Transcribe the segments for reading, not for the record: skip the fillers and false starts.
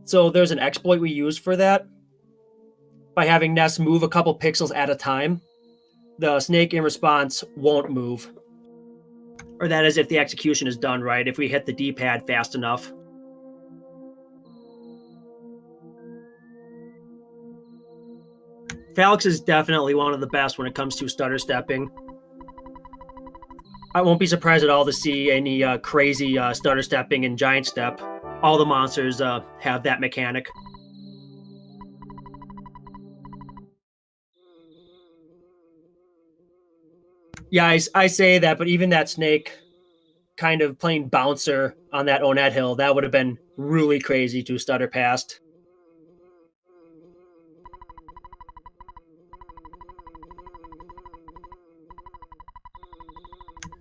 So there's an exploit we use for that. By having Ness move a couple pixels at a time, the snake in response won't move. Or that is if the execution is done right, if we hit the D-pad fast enough. Falexxx is definitely one of the best when it comes to stutter stepping. I won't be surprised at all to see any crazy stutter stepping in Giant Step. All the monsters have that mechanic. Yeah, I say that, but even that snake kind of playing bouncer on that Onet hill, that would have been really crazy to stutter past.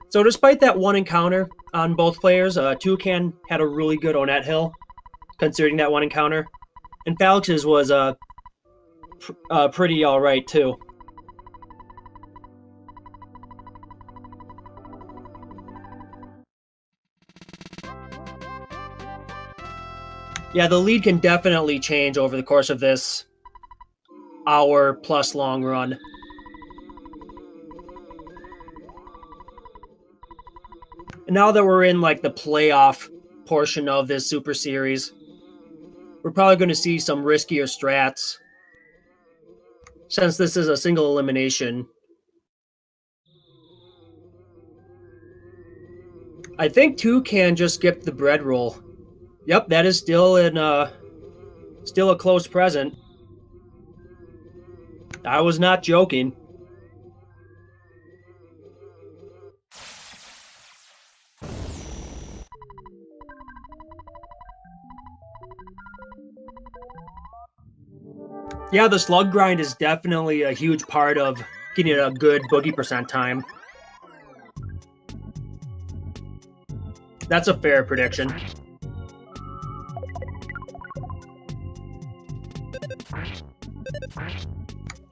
So despite that one encounter on both players, Toucan had a really good Onet hill, considering that one encounter. And Falexx's was pretty alright too. Yeah, the lead can definitely change over the course of this hour-plus long run. And now that we're in like the playoff portion of this Super Series, we're probably going to see some riskier strats since this is a single elimination. I think Toucan just skipped the bread roll. Yep, that is still a close present. I was not joking. Yeah, the slug grind is definitely a huge part of getting a good boogie percent time. That's a fair prediction.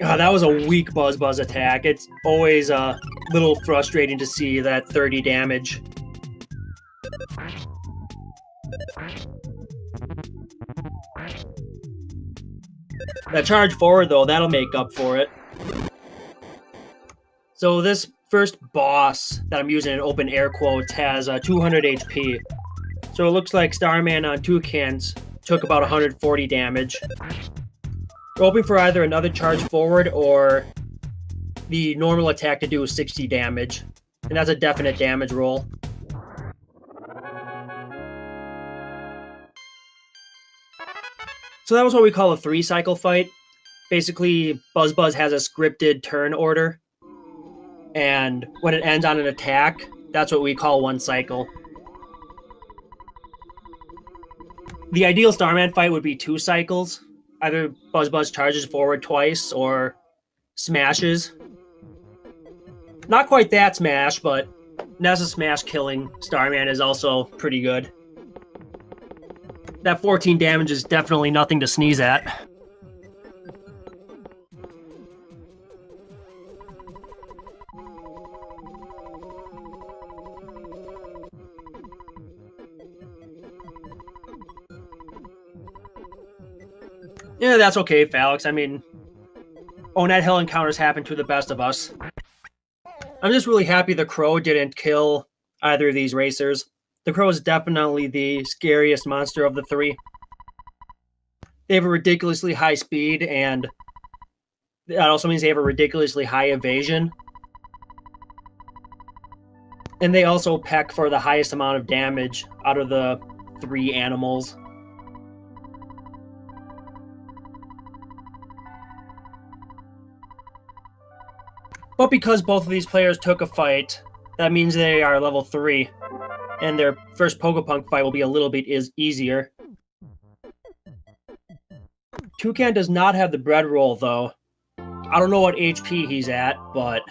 Oh, that was a weak Buzz attack. It's always a little frustrating to see that 30 damage. That charge forward, though, that'll make up for it. So this first boss that I'm using in open air quotes has 200 HP. So it looks like Starman on Toucans took about 140 damage. We're hoping for either another charge forward or the normal attack to do 60 damage. And that's a definite damage roll. So that was what we call a 3-cycle fight. Basically, Buzz has a scripted turn order. And when it ends on an attack, that's what we call 1 cycle. The ideal Starman fight would be 2 cycles. Either Buzz charges forward twice or smashes. Not quite that smash, but Nessa smash killing Starman is also pretty good. That 14 damage is definitely nothing to sneeze at. Yeah, that's okay, Falexxx. I mean, Onet Hill encounters happen to the best of us. I'm just really happy the Crow didn't kill either of these racers. The Crow is definitely the scariest monster of the 3. They have a ridiculously high speed, and that also means they have a ridiculously high evasion. And they also peck for the highest amount of damage out of the 3 animals. But because both of these players took a fight, that means they are level 3. And their first Pogopunk fight will be a little bit easier. Toucan does not have the bread roll, though. I don't know what HP he's at, but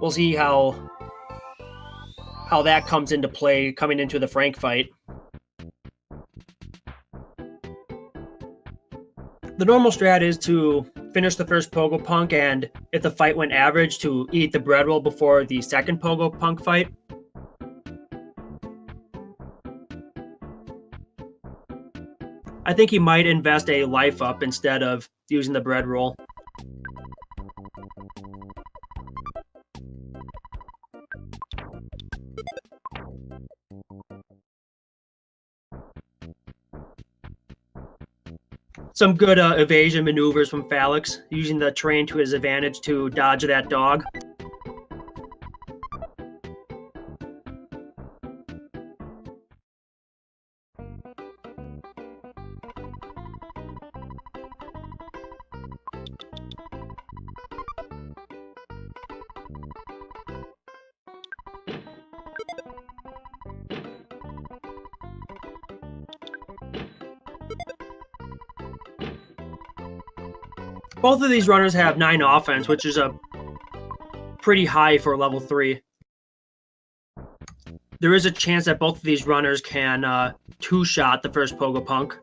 we'll see how that comes into play coming into the Frank fight. The normal strat is to finish the first Pogopunk, and if the fight went average, to eat the bread roll before the second Pogopunk fight. I think he might invest a life up instead of using the bread roll. Some good evasion maneuvers from Falexxx, using the terrain to his advantage to dodge that dog. Both of these runners have 9 offense, which is a pretty high for level 3. There is a chance that both of these runners can two-shot the first Pogopunk.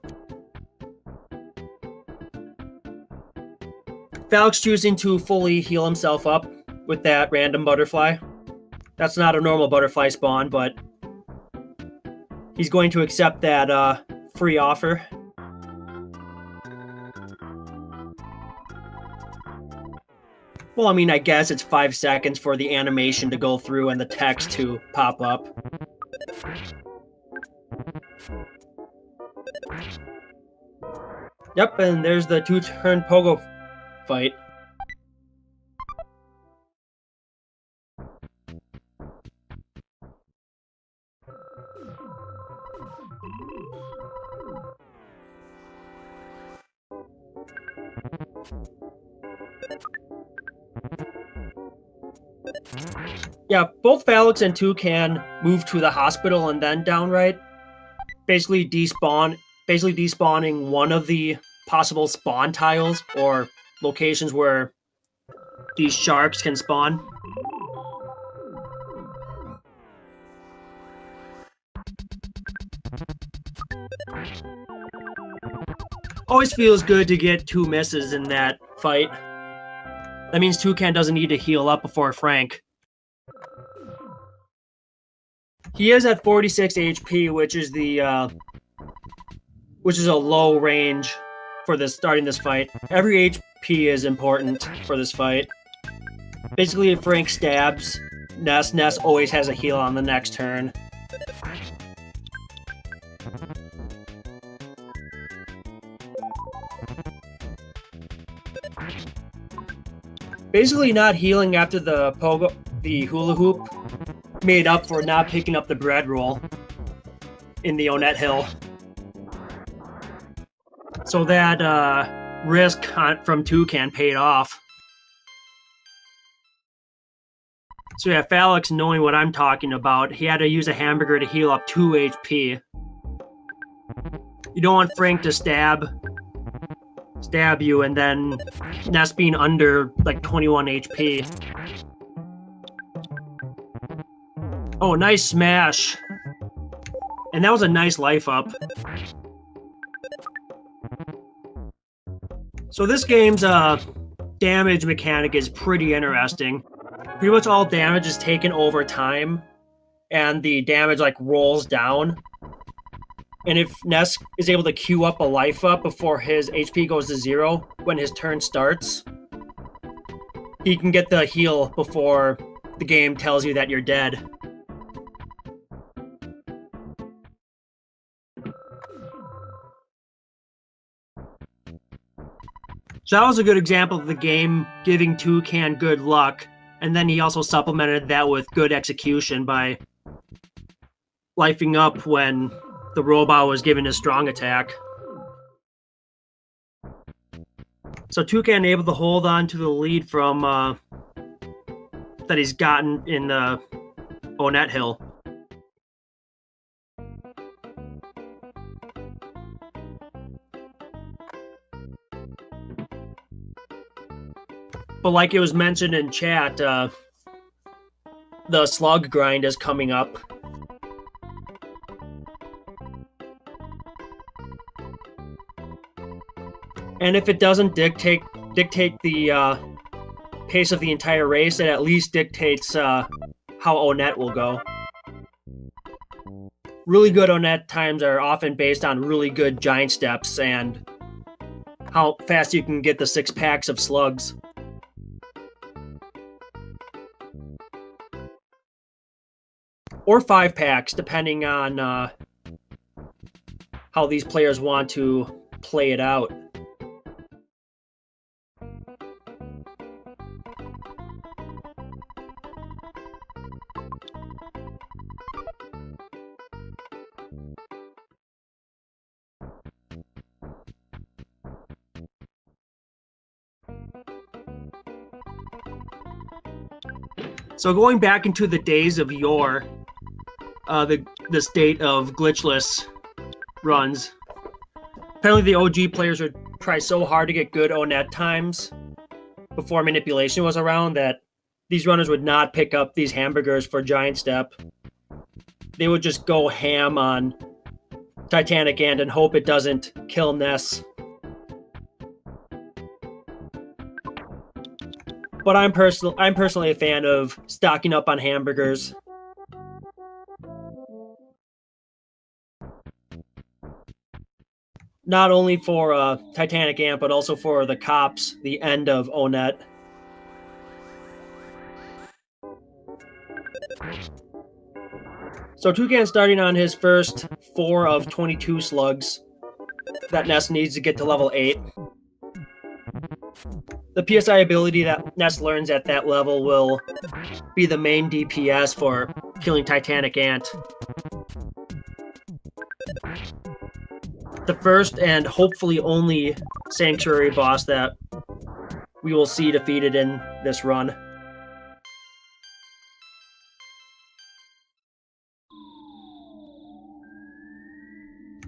Falexxx choosing to fully heal himself up with that random butterfly. That's not a normal butterfly spawn, but he's going to accept that free offer. Well, I mean, I guess it's 5 seconds for the animation to go through and the text to pop up. Yep, and there's the 2-turn Pogo fight. Yeah, both Falexxx and Toucan move to the hospital and then downright, basically despawning one of the possible spawn tiles or locations where these sharks can spawn. Always feels good to get 2 misses in that fight. That means Toucan doesn't need to heal up before Frank. He is at 46 HP, which is a low range for starting this fight. Every HP is important for this fight. Basically, if Frank stabs Ness always has a heal on the next turn. Basically, not healing after the hula hoop made up for not picking up the bread roll in the Onett Hill. So that risk from Toucan paid off. So yeah, Falexxx, knowing what I'm talking about, he had to use a hamburger to heal up 2 HP. You don't want Frank to stab you and then Ness being under like 21 HP. Oh, nice smash. And that was a nice life up. So this game's damage mechanic is pretty interesting. Pretty much all damage is taken over time, and the damage like rolls down. And if Ness is able to queue up a life up before his HP goes to 0 when his turn starts, he can get the heal before the game tells you that you're dead. So that was a good example of the game giving Toucan good luck, and then he also supplemented that with good execution by lifing up when the robot was given his strong attack. So Toucan able to hold on to the lead from that he's gotten in the Onett Hill. But like it was mentioned in chat, the slug grind is coming up. And if it doesn't dictate the pace of the entire race, it at least dictates how Onett will go. Really good Onett times are often based on really good giant steps and how fast you can get the 6 packs of slugs. Or 5 packs, depending on how these players want to play it out. So going back into the days of yore, the state of glitchless runs, apparently the OG players would try so hard to get good Onett times before manipulation was around that these runners would not pick up these hamburgers for giant step. They would just go ham on Titanic Ant and hope it doesn't kill Ness. But I'm personally a fan of stocking up on hamburgers. Not only for Titanic Ant, but also for the cops, the end of Onett. So Toucan starting on his first 4 of 22 slugs that Ness needs to get to level 8. The PSI ability that Ness learns at that level will be the main DPS for killing Titanic Ant. The first and hopefully only Sanctuary boss that we will see defeated in this run.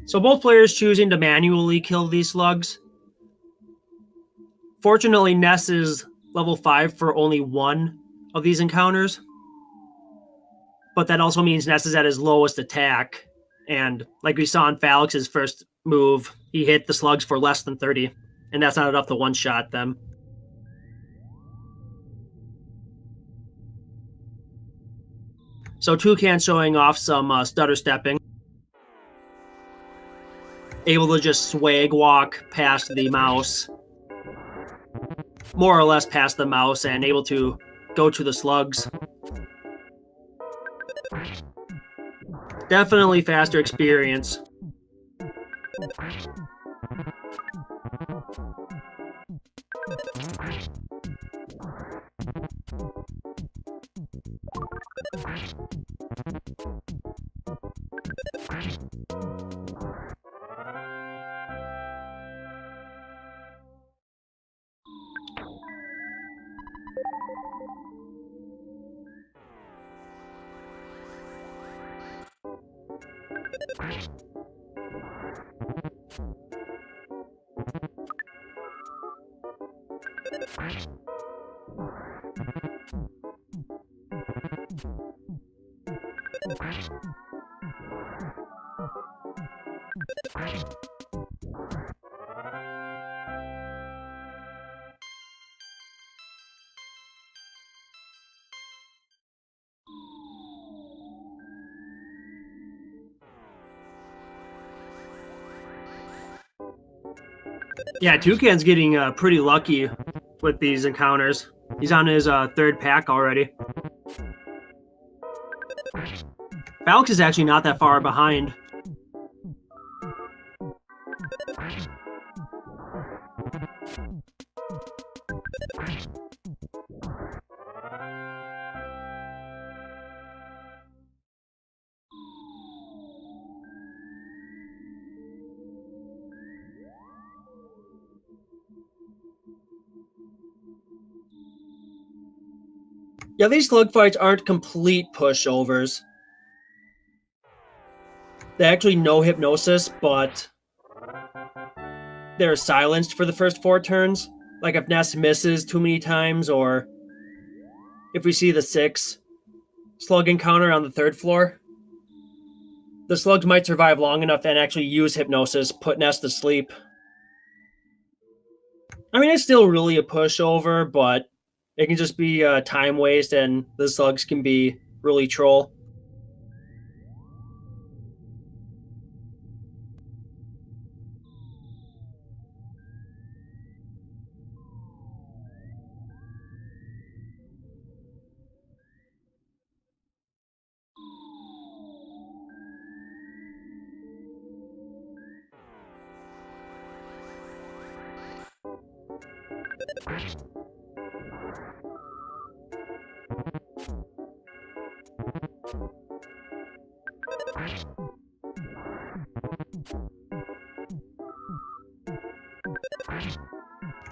So both players choosing to manually kill these slugs. Fortunately, Ness is level 5 for only 1 of these encounters. But that also means Ness is at his lowest attack. And like we saw in Falexx's first move, he hit the slugs for less than 30. And that's not enough to one-shot them. So Toucan showing off some stutter stepping. Able to just swag walk past the mouse. More or less past the mouse and able to go to the slugs. Definitely faster experience. Yeah, Toucan's getting pretty lucky with these encounters. He's on his 3rd pack already. Falexx is actually not that far behind. Yeah, these slug fights aren't complete pushovers. They actually know hypnosis, but they're silenced for the first 4 turns. Like if Ness misses too many times, or if we see the 6 slug encounter on the 3rd floor, the slugs might survive long enough to actually use hypnosis, put Ness to sleep. I mean, it's still really a pushover, but it can just be a time waste, and the slugs can be really troll.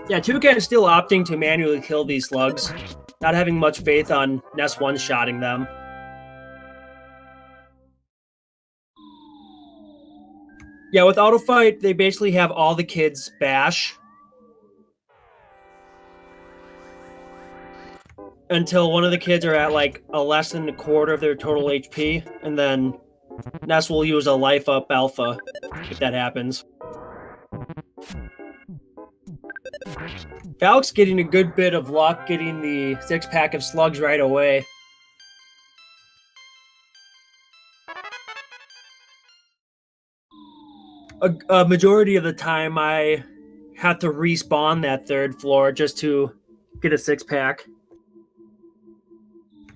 Yeah, Toucan is still opting to manually kill these slugs, not having much faith on Ness one-shotting them. Yeah, with Auto Fight, they basically have all the kids bash until one of the kids are at like a less than a quarter of their total HP, and then Ness will use a life up alpha if that happens. Falexxx getting a good bit of luck getting the 6-pack of slugs right away. A majority of the time, I have to respawn that 3rd floor just to get a 6-pack.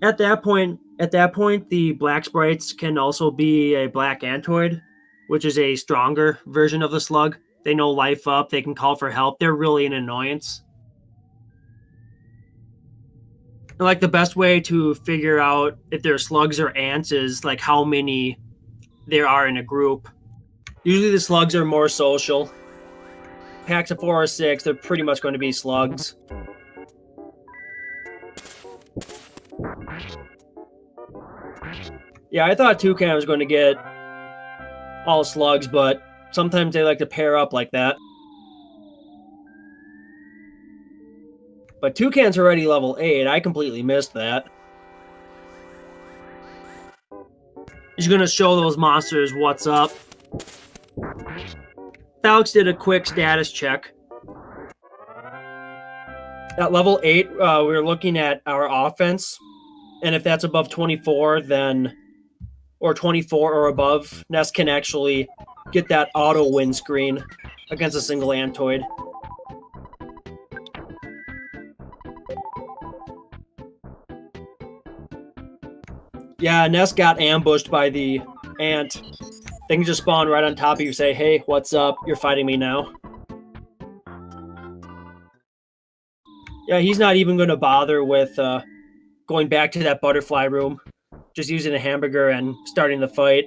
At that point, the black sprites can also be a black Antoid, which is a stronger version of the slug. They know life up. They can call for help. They're really an annoyance. And like the best way to figure out if they're slugs or ants is like how many there are in a group. Usually the slugs are more social. Packs of 4 or 6, they're pretty much going to be slugs. Yeah, I thought Toucan was going to get all slugs, but sometimes they like to pair up like that. But Toucan's already level 8. I completely missed that. He's going to show those monsters what's up. Falexxx did a quick status check. At level 8, we're looking at our offense. And if that's above 24, then... or 24 or above, Ness can actually get that auto win screen against a single Antoid. Yeah, Ness got ambushed by the ant. They can just spawn right on top of you, say, hey, what's up? You're fighting me now. Yeah, he's not even going to bother with going back to that butterfly room. Just using a hamburger and starting the fight.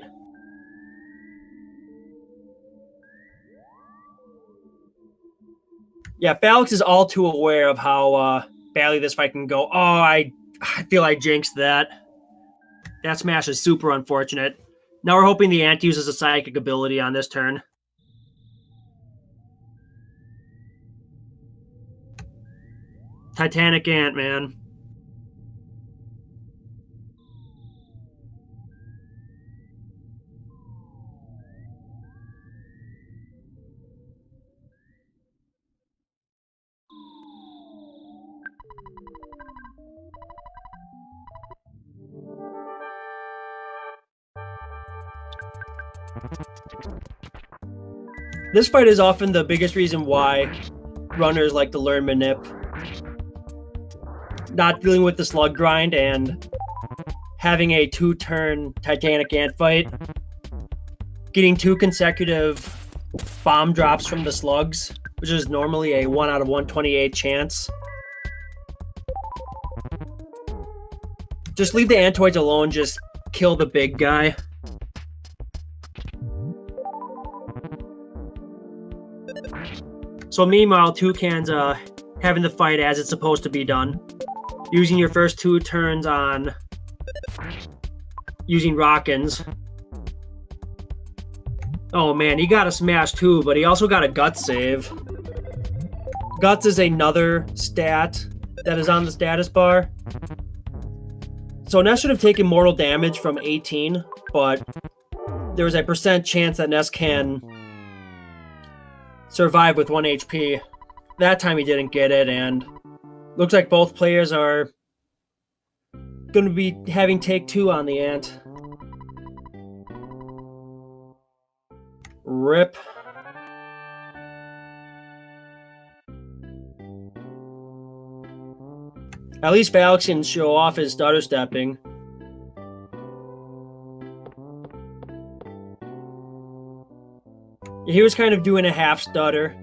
Yeah, Falexxx is all too aware of how badly this fight can go. Oh, I feel I jinxed that. That smash is super unfortunate. Now we're hoping the ant uses a psychic ability on this turn. Titanic ant, man. This fight is often the biggest reason why runners like to learn Manip. Not dealing with the slug grind and having a 2-turn Titanic Ant fight. Getting 2 consecutive bomb drops from the slugs, which is normally a 1 out of 128 chance. Just leave the Antoids alone, just kill the big guy. So meanwhile, Toucan's having the fight as it's supposed to be done. Using your first 2 turns on using Rockins. Oh man, he got a smash too, but he also got a Guts save. Guts is another stat that is on the status bar. So Ness should have taken mortal damage from 18, but there's a % chance that Ness can survive with 1 HP. That time he didn't get it, and looks like both players are going to be having take 2 on the ant. Rip. At least Falexxx can show off his stutter stepping. He was kind of doing a half stutter,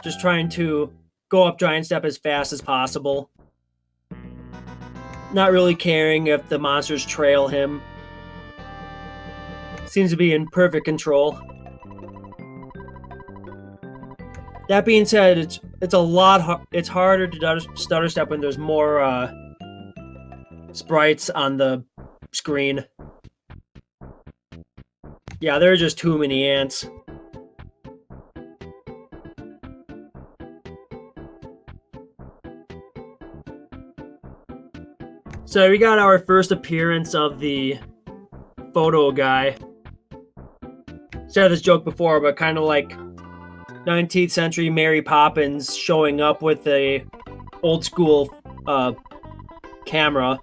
just trying to go up Giant Step as fast as possible. Not really caring if the monsters trail him. Seems to be in perfect control. That being said, it's harder to stutter step when there's more sprites on the screen. Yeah, there are just too many ants. So we got our first appearance of the photo guy. Said this joke before, but kind of like 19th century Mary Poppins showing up with a old school camera.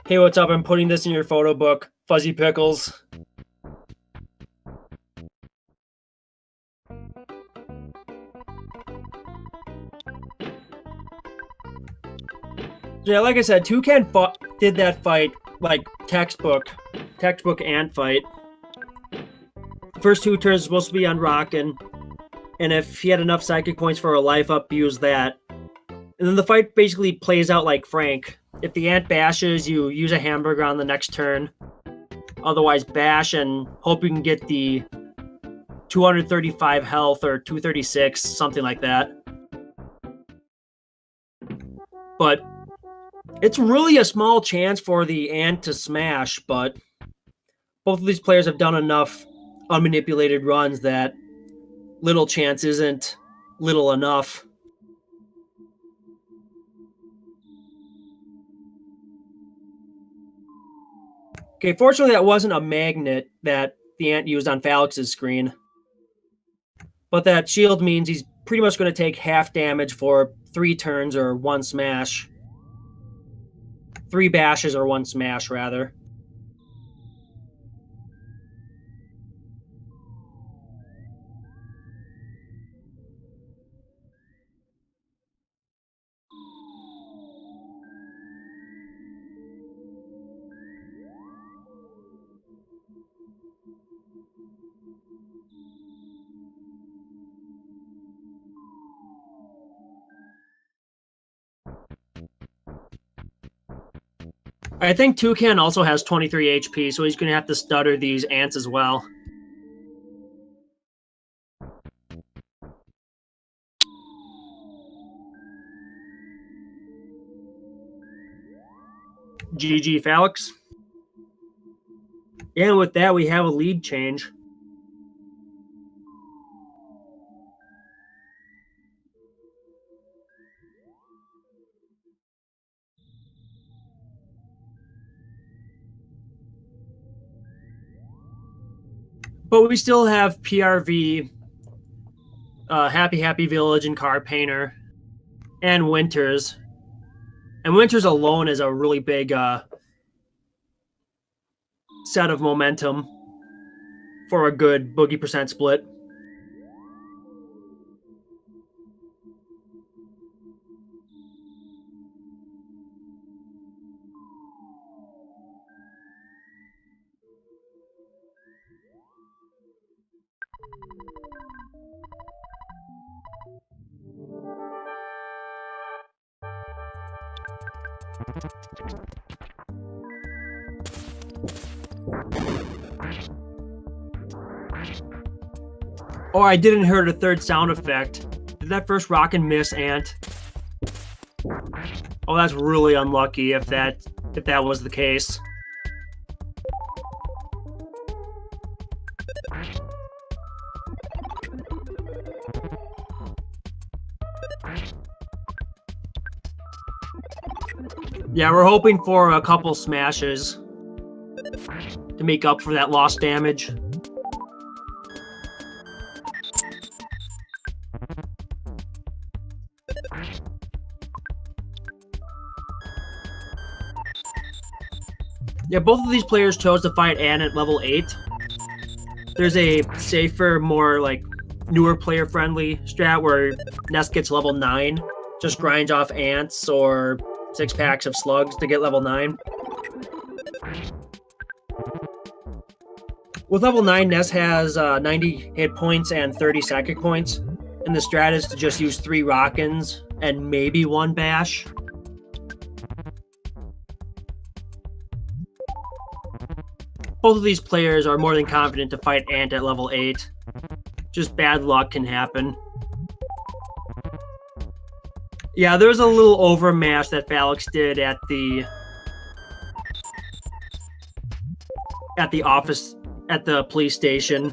Hey, what's up? I'm putting this in your photo book, Fuzzy Pickles. Yeah, like I said, Toucan did that fight like textbook ant fight. The first 2 turns are supposed to be on Rockin', and if he had enough psychic points for a life up, use that. And then the fight basically plays out like Frank. If the ant bashes, you use a hamburger on the next turn. Otherwise, bash and hope you can get the 235 health or 236, something like that. But it's really a small chance for the ant to smash, but both of these players have done enough unmanipulated runs that little chance isn't little enough. Okay, fortunately that wasn't a magnet that the ant used on Falexx's screen. But that shield means he's pretty much going to take half damage for 3 turns or 1 smash. 3 bashes or 1 smash, rather. I think Toucan also has 23 HP, so he's going to have to stutter these ants as well. GG Falexx. And with that, we have a lead change. But we still have PRV, Happy Happy Village and Car Painter, and Winters. And Winters alone is a really big set of momentum for a good boogie percent split. Oh, I didn't hear the third sound effect. Did that first rock and miss, Ant? Oh, that's really unlucky if that was the case. Yeah, we're hoping for a couple smashes to make up for that lost damage. Yeah, both of these players chose to fight Ann at level 8. There's a safer, more like newer player-friendly strat where Nest gets level 9, just grinds off ants or 6 packs of slugs to get level 9. With level 9, Ness has 90 hit points and 30 psychic points. And the strat is to just use 3 Rockins and maybe 1 Bash. Both of these players are more than confident to fight Ant at level 8. Just bad luck can happen. Yeah, there was a little overmash that Falexxx did at the office, at the police station.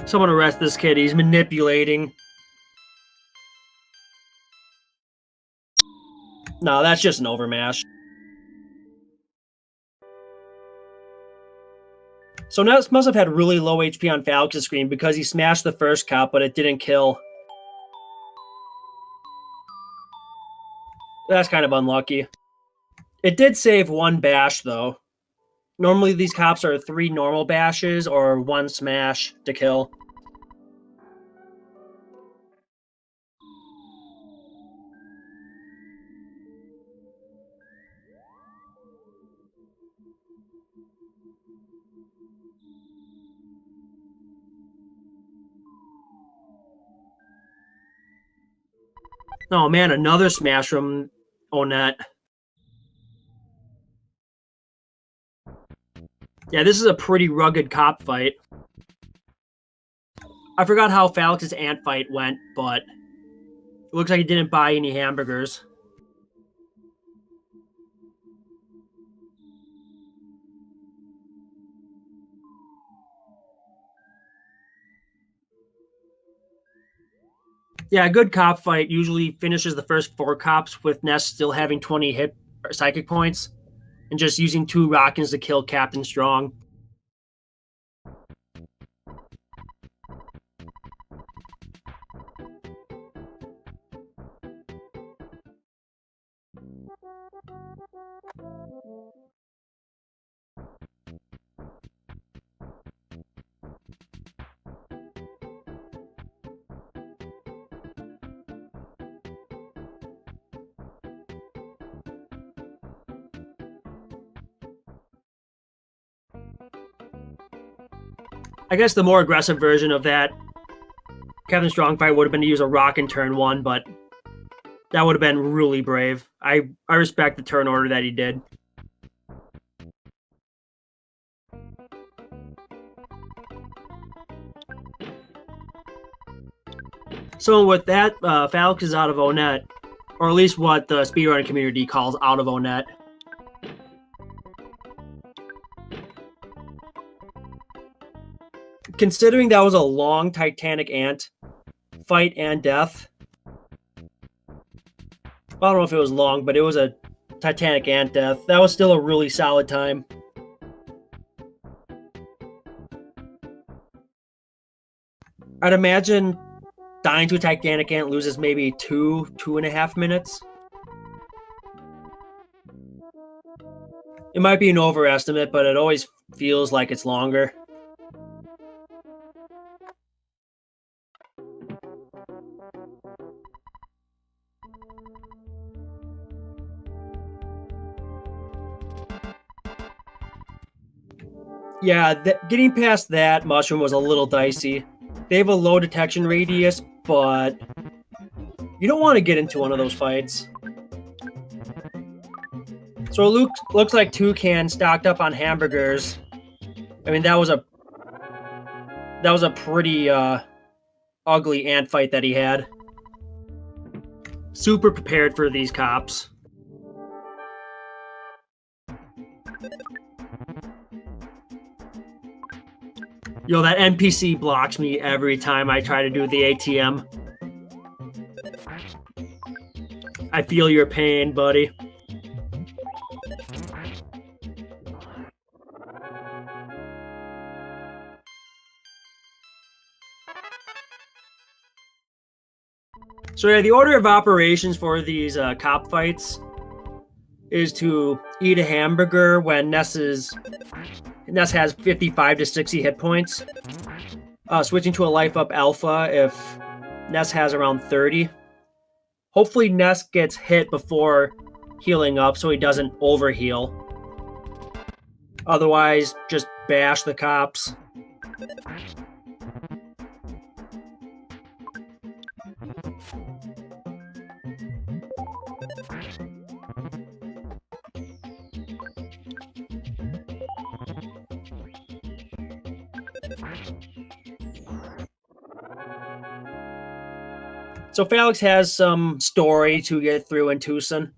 Someone arrest this kid. He's manipulating. No, that's just an overmash. So Ness must have had really low HP on Falexx's screen because he smashed the first cop, but it didn't kill. That's kind of unlucky. It did save 1 bash, though. Normally these cops are 3 normal bashes or 1 smash to kill. Oh man, another smash from Onet. Yeah, this is a pretty rugged cop fight. I forgot how Falexx's ant fight went, but it looks like he didn't buy any hamburgers. Yeah, a good cop fight usually finishes the first 4 cops with Ness still having 20 hit psychic points and just using 2 Rockins to kill Captain Strong. I guess the more aggressive version of that Captain Strong fight would have been to use a rock in turn 1, but that would have been really brave. I respect the turn order that he did. So with that, Falexxx is out of Onet, or at least what the speedrunning community calls out of Onet. Considering that was a long Titanic Ant fight and death, I don't know if it was long, but it was a Titanic Ant death. That was still a really solid time. I'd imagine dying to a Titanic Ant loses maybe 2.5 minutes. It might be an overestimate, but it always feels like it's longer. Yeah, getting past that mushroom was a little dicey. They have a low detection radius, but you don't want to get into one of those fights. So it looks like Toucan stocked up on hamburgers. I mean, that was a pretty ugly ant fight that he had. Super prepared for these cops. Yo, that NPC blocks me every time I try to do the ATM. I feel your pain, buddy. So yeah, the order of operations for these cop fights is to eat a hamburger when Ness has 55 to 60 hit points. Switching to a life up alpha if Ness has around 30. Hopefully Ness gets hit before healing up so he doesn't overheal. Otherwise, just bash the cops. So Falexxx has some story to get through in Tucson.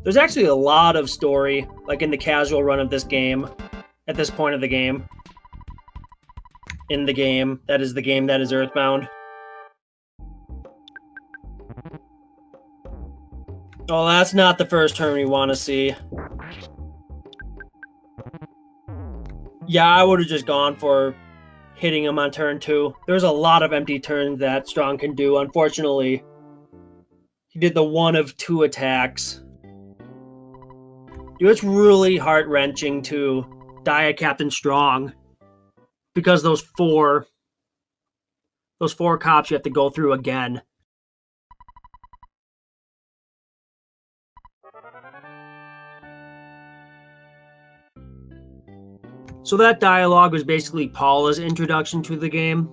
There's actually a lot of story, like in the casual run of this game, at this point of the game. In the game that is Earthbound. Oh, that's not the first turn we want to see. Yeah, I would have just gone for hitting him on turn 2. There's a lot of empty turns that Strong can do. Unfortunately, he did the 1 of 2 attacks. Dude, it's really heart-wrenching to die at Captain Strong because those four cops you have to go through again. So that dialogue was basically Paula's introduction to the game.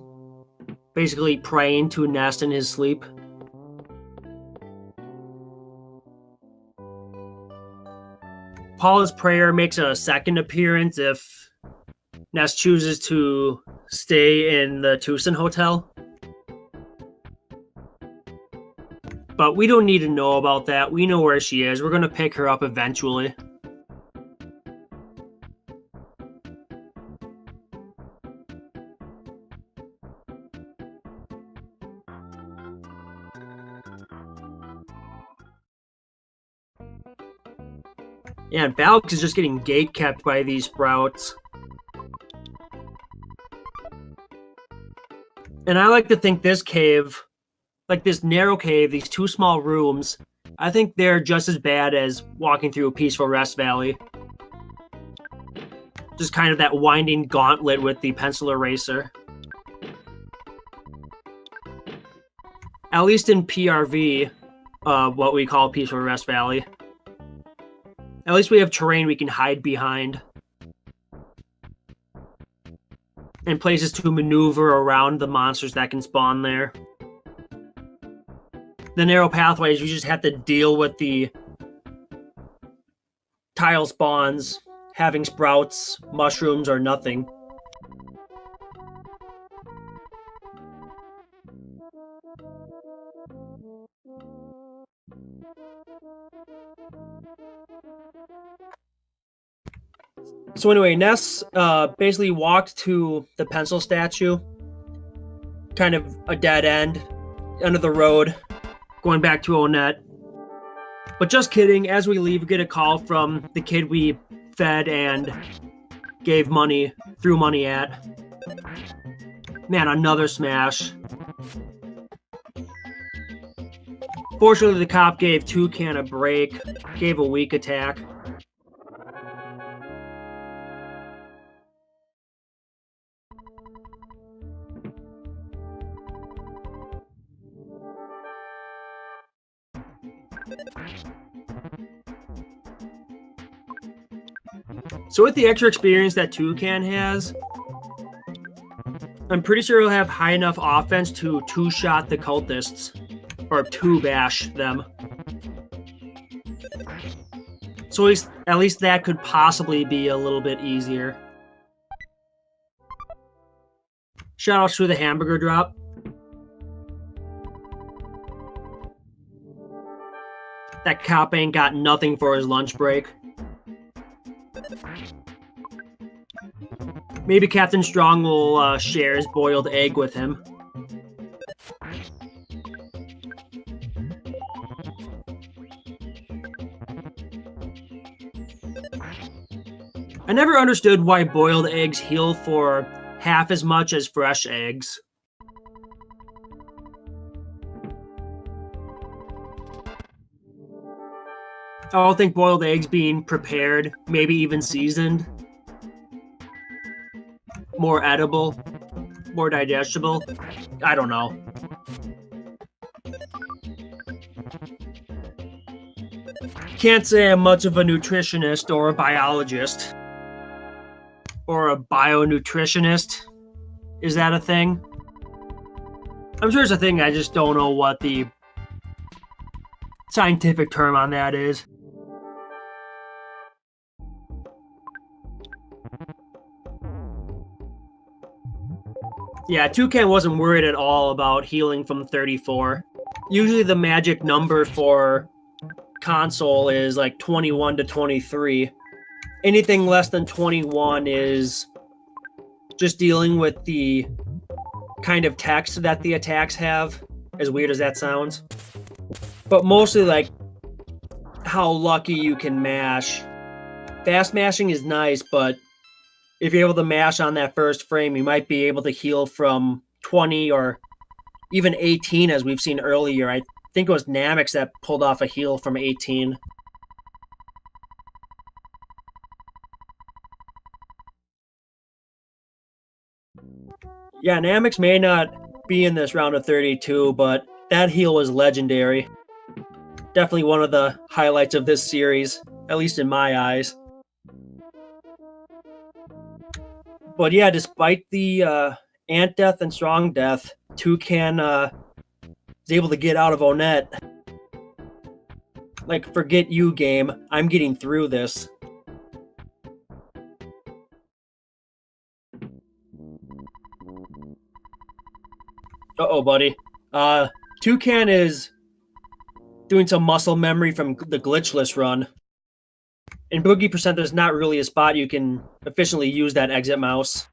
Basically praying to Nest in his sleep. Paula's prayer makes a second appearance if Nest chooses to stay in the Tucson hotel. But we don't need to know about that. We know where she is. We're going to pick her up eventually. Yeah, and Falexxx is just getting gate-kept by these sprouts. And I like to think this cave, like this narrow cave, these 2 small rooms, I think they're just as bad as walking through a peaceful rest valley. Just kind of that winding gauntlet with the pencil eraser. At least in PRV, what we call peaceful rest valley. At least we have terrain we can hide behind. And places to maneuver around the monsters that can spawn there. The narrow pathways, you just have to deal with the tile spawns, having sprouts, mushrooms, or nothing. So anyway, Ness basically walked to the pencil statue. Kind of a dead end of the road, going back to Onett. But just kidding, as we leave, we get a call from the kid we fed and gave money, threw money at. Man, another smash. Fortunately, the cop gave Toucan a break, gave a weak attack. So with the extra experience that Toucan has, I'm pretty sure he'll have high enough offense to 2-shot the cultists, or 2-bash them. So at least that could possibly be a little bit easier. Shoutouts to the hamburger drop. That cop ain't got nothing for his lunch break. Maybe Captain Strong will share his boiled egg with him. I never understood why boiled eggs heal for half as much as fresh eggs. I don't think boiled eggs being prepared, maybe even seasoned, more edible, more digestible. I don't know. Can't say I'm much of a nutritionist or a biologist. or a bionutritionist. Is that a thing? I'm sure it's a thing. I just don't know what the scientific term on that is. Yeah, Toucan wasn't worried at all about healing from 34. Usually the magic number for console is like 21 to 23. Anything less than 21 is just dealing with the kind of text that the attacks have, as weird as that sounds. But mostly like how lucky you can mash. Fast mashing is nice, but if you're able to mash on that first frame, you might be able to heal from 20 or even 18, as we've seen earlier. I think it was Namix that pulled off a heal from 18. Yeah, Namix may not be in this round of 32, but that heal was legendary. Definitely one of the highlights of this series, at least in my eyes. But yeah, despite the Ant Death and Strong Death, Toucan is able to get out of Onett. Like, forget you, game. I'm getting through this. Uh-oh, buddy. Toucan is doing some muscle memory from the glitchless run. In Boogie Percent, there's not really a spot you can efficiently use that exit mouse.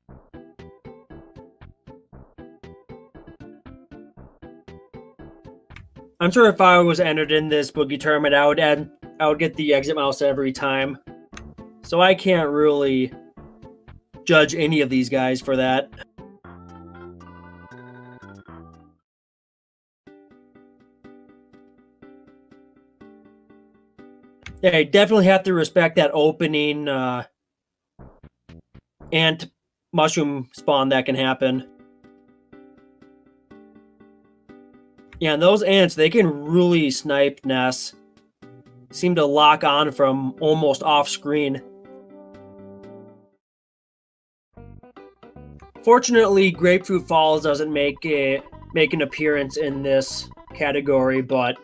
I'm sure if I was entered in this Boogie tournament, I would get the exit mouse every time. So I can't really judge any of these guys for that. Yeah, I definitely have to respect that opening ant mushroom spawn that can happen. Yeah, and those ants, they can really snipe Ness. Seem to lock on from almost off screen. Fortunately, Grapefruit Falls doesn't make an appearance in this category, but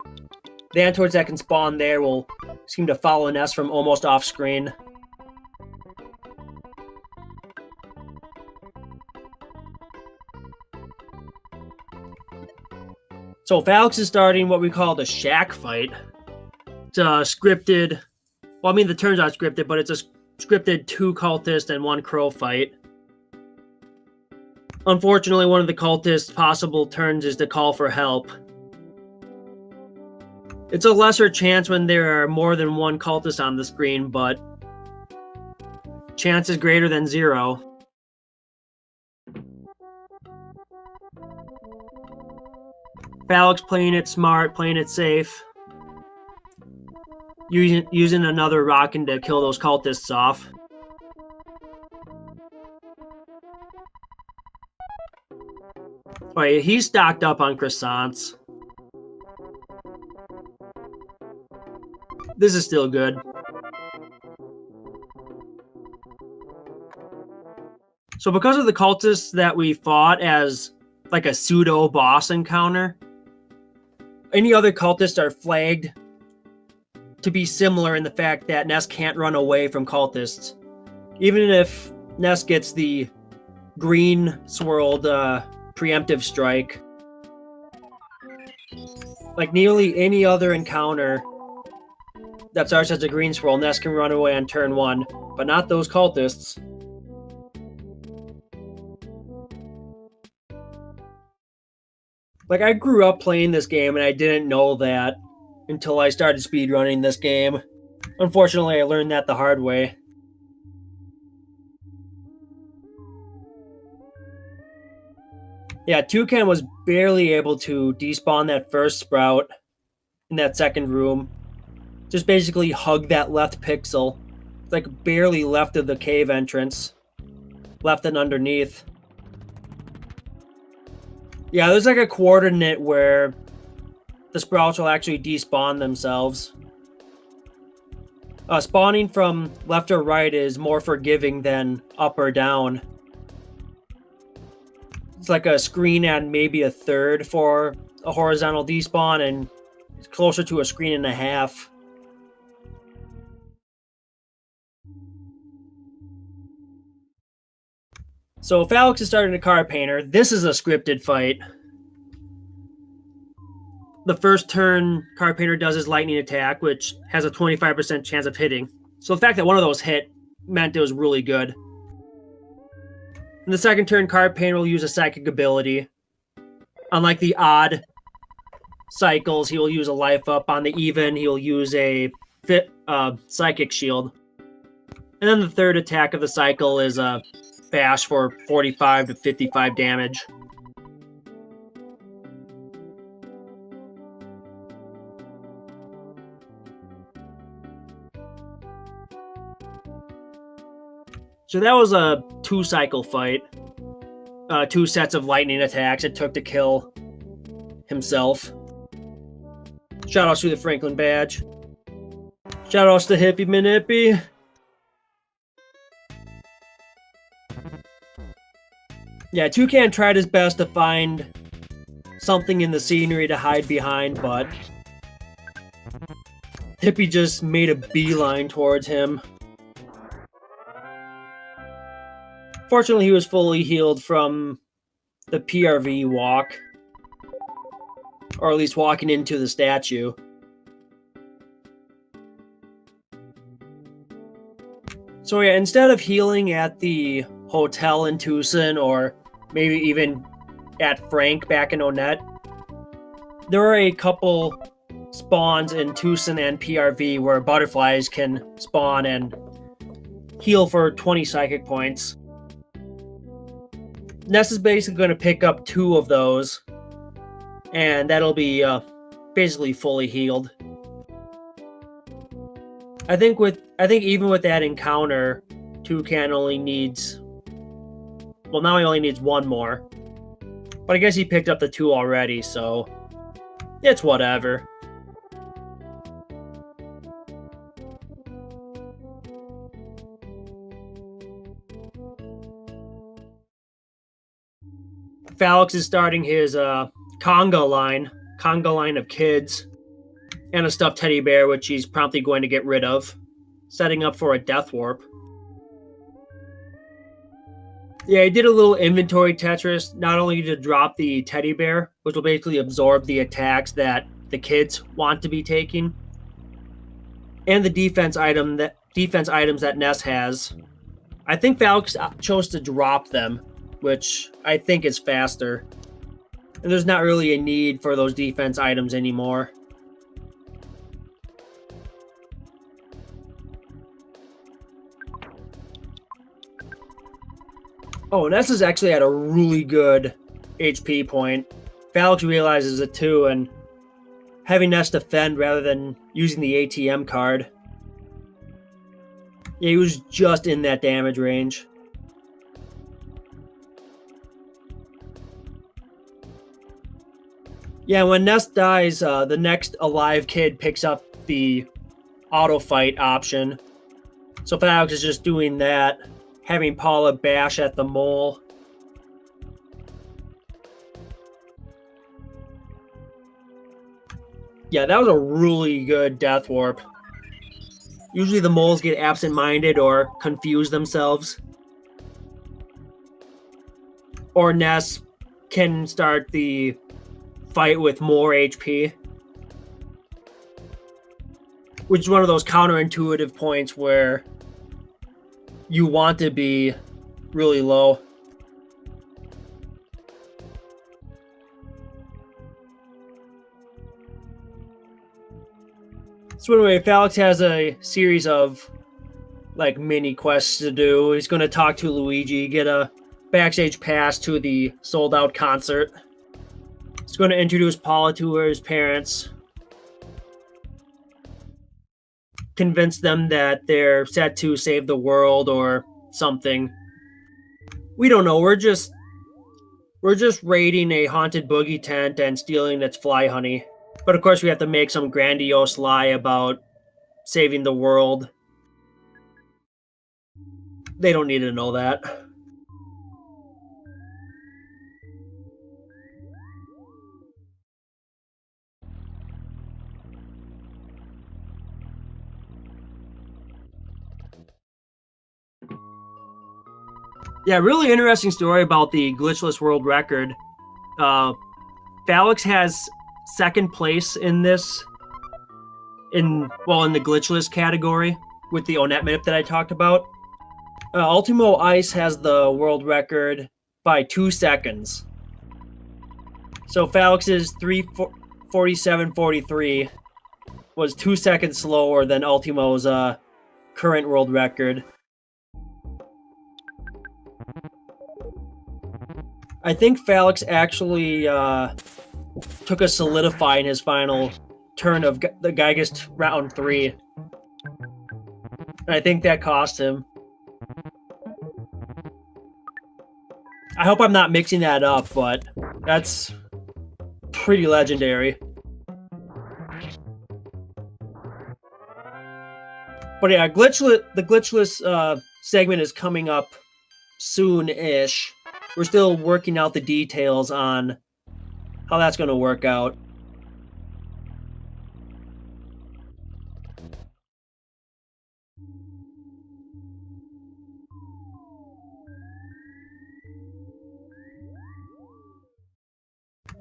the Antoids that can spawn there will seem to follow Ness from almost off screen. So Falexxx is starting what we call the shack fight. It's a scripted, well, I mean the turn's not scripted, but it's a scripted 2 cultist and 1 crow fight. Unfortunately, one of the cultists' possible turns is to call for help. It's a lesser chance when there are more than 1 cultist on the screen, but chance is greater than 0. Falexxx playing it smart, playing it safe. Using another rockin' to kill those cultists off. Alright, he's stocked up on croissants. This is still good. So because of the cultists that we fought as like a pseudo boss encounter, any other cultists are flagged to be similar in the fact that Ness can't run away from cultists. Even if Ness gets the green swirled preemptive strike. Like nearly any other encounter that starts as a green swirl, Ness can run away on turn 1, but not those cultists. Like, I grew up playing this game and I didn't know that until I started speedrunning this game. Unfortunately, I learned that the hard way. Yeah, Toucan was barely able to despawn that first sprout in that second room. Just basically hug that left pixel. It's like barely left of the cave entrance. Left and underneath. Yeah, there's like a coordinate where the sprouts will actually despawn themselves. Spawning from left or right is more forgiving than up or down. It's like a screen and maybe a third for a horizontal despawn, and it's closer to a screen and a half. So Falexxx is starting a card painter. This is a scripted fight. The first turn, card painter does his lightning attack, which has a 25% chance of hitting. So the fact that one of those hit meant it was really good. In the second turn, card painter will use a psychic ability. Unlike the odd cycles, he will use a life up. On the even, he will use a psychic shield. And then the third attack of the cycle is a bash for 45 to 55 damage. So that was a 2-cycle fight. 2 sets of lightning attacks it took to kill himself. Shoutouts to the Franklin badge. Shoutouts to Hippie Manippy. Yeah, Toucan tried his best to find something in the scenery to hide behind, but Hippie just made a beeline towards him. Fortunately, he was fully healed from the PRV walk, or at least walking into the statue. So yeah, instead of healing at the hotel in Tucson, or maybe even at Frank back in Onett, there are a couple spawns in Tucson and PRV where butterflies can spawn and heal for 20 psychic points. Ness is basically going to pick up 2 of those, and that'll be basically fully healed. I think even with that encounter, Toucan only needs, well, now he only needs 1 more. But I guess he picked up the 2 already, so it's whatever. Falexxx is starting his conga line of kids, and a stuffed teddy bear, which he's promptly going to get rid of, setting up for a death warp. Yeah, he did a little inventory Tetris, not only to drop the teddy bear, which will basically absorb the attacks that the kids want to be taking, and the defense items that Ness has. I think Falexxx chose to drop them, which I think is faster. And there's not really a need for those defense items anymore. Oh, Ness is actually at a really good HP point. Falexxx realizes it too, and having Ness defend rather than using the ATM card. Yeah, he was just in that damage range. Yeah, when Ness dies, the next alive kid picks up the auto fight option. So Falexxx is just doing that, having Paula bash at the mole. Yeah, that was a really good death warp. Usually the moles get absent-minded or confuse themselves. Or Ness can start the fight with more HP. Which is one of those counterintuitive points where you want to be really low. So anyway, Falexxx has a series of like mini quests to do. He's going to talk to Luigi, get a backstage pass to the sold-out concert. He's going to introduce Paula to his parents, convince them that they're set to save the world or something. We don't know. We're just raiding a haunted boogie tent and stealing its fly honey. But of course, we have to make some grandiose lie about saving the world They don't need to know that. Yeah, really interesting story about the glitchless world record. Falexxx has second place in this, in the glitchless category with the Onet map that I talked about. Ultimo Ice has the world record by 2 seconds. So Falexx's 3:47.43 was 2 seconds slower than Ultimo's current world record. I think Falexxx actually took a solidify in his final turn of the Geigest round 3. And I think that cost him. I hope I'm not mixing that up, but that's pretty legendary. But yeah, the glitchless segment is coming up soon-ish. We're still working out the details on how that's going to work out.